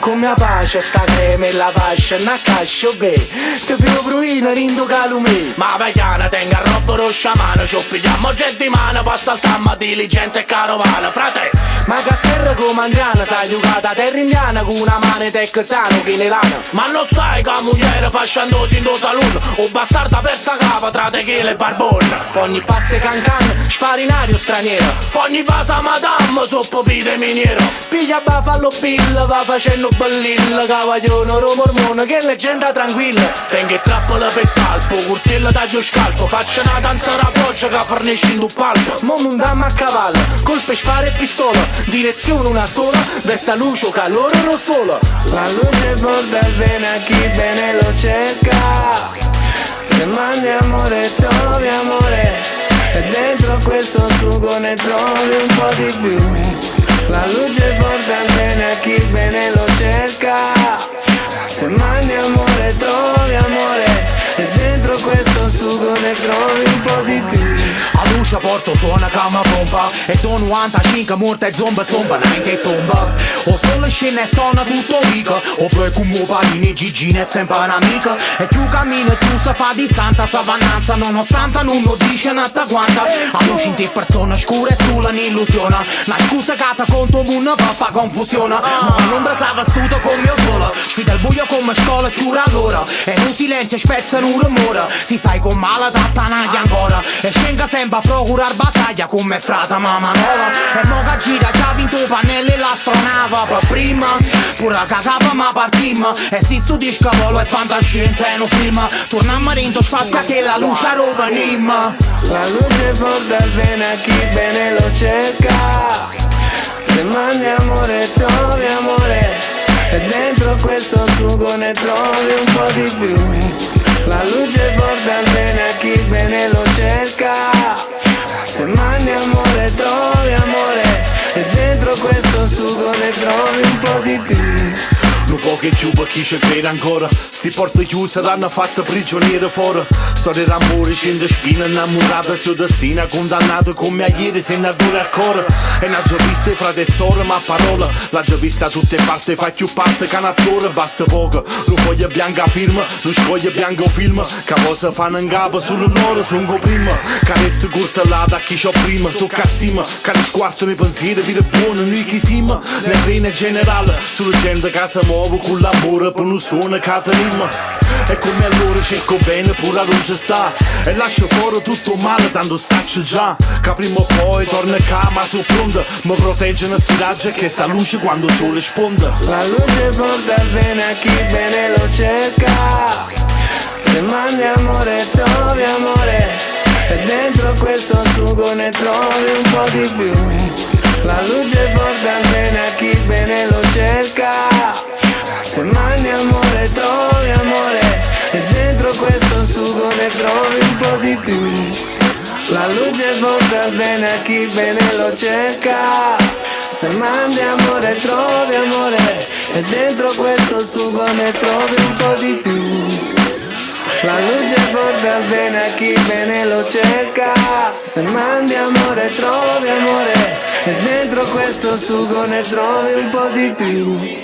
come a pace sta crema e la fascia, na cascio be. Te filo pruino rindo calume. Ma vecchiana tenga roba roscia mano, ci pigliamo gente di mano, passa al tamma diligenza e carovana, frate. Ma casterra comandiana, sai giocata a terra indiana con una mano texano che ne lana. Ma non sai che la moglie fasciandosi in do saloon, o bastarda persa capa tra tequila e barbone. Ogni passe cancan, sparinario straniero, ogni vasa madame soppo pide miniero. Piglia fallo bill, va facendo ballilla, cavaglione, romormone, che leggenda tranquilla. Tengo trappola per calpo, curtella taglio scalpo, faccio una danza rapproccia che fornisce in un palco. Mo mondiamo a cavallo, colpe, spara e pistola, direzione una sola, versa luce, calore o solo. La luce porta il bene a chi bene lo cerca. Se mandi amore trovi amore, e dentro questo sugo ne trovi un po' di più. La luce porta il bene a chi bene lo cerca. Se mandi amore trovi amore, e dentro questo sugo ne trovi un po' di più. A luce porto suona come pompa, e do 95 morte e zomba zomba, neanche tomba. O solo scena e suona tutto mica, o fai come Palini e Gigina è sempre un'amica. E più cammino e più si fa distante, s'avananza nonostante non lo dice nata quanta. A luce in te persone scure sulla un'illusione, una scusa che ti conto una per fa confusione. Ma l'ombra sa vestuto come io sola, sfida il buio come scuola chiura all'ora, e in un silenzio spezzano un rumore. Si sai con male tattanaglia ancora, e scenga sempre a procurar battaglia come frata mamma nuova. E mo che gira già vinto i pannelli l'astronave per prima, pure che capa ma partimmo. E si stu disco volo è fantascienza e non film, torniamo dentro spazio che la luce rovenimmo. La luce porta il bene a chi bene lo cerca. Se mandi amore trovi amore, e dentro questo sugo ne trovi un po' di più. La luce porta il bene a chi bene lo cerca. Se mandi amore trovi amore, e dentro questo sugo ne trovi un po' di più. Un po' che giù per chi ci crede ancora, sti porte chiuse l'hanno fatta prigioniere fuori. Storie d'amore, scende spina, innamorata, suo destino condannato come a ieri se ne ancora al cuore. E non già vista frate e sorelle ma a parola, l'ha già vista a tutte parti, fa più parte che un attore, basta poco. Lo foglia bianca firma, lo scoglie bianco film, che cosa fanno in capo sull'onore, sono prima. Che adesso curtellata a chi c'ho prima, so cazzima, che ne squartano i pensieri, vire buono, noi chi siamo. Nel reine generale, sulla gente che si muove con l'amore per un suono che tenim. E come allora cerco bene pure a non ci sta, e lascio fuori tutto male tanto saccio già, che prima o poi torna qua ma so pronta, mi proteggono sti raggi e che sta luce quando il sole sponda. La luce porta il bene a chi bene lo cerca. Se mandi amore trovi amore, e dentro questo sugo ne trovi un po' di più. La luce porta il bene a chi bene lo cerca. Se mandi amore trovi amore, e dentro questo sugo ne trovi un po' di più. La luce porta il bene a chi bene lo cerca. Se mandi amore trovi amore, e dentro questo sugo ne trovi un po' di più. La luce porta il bene a chi bene lo cerca. Se mandi amore trovi amore, e dentro questo sugo ne trovi un po' di più.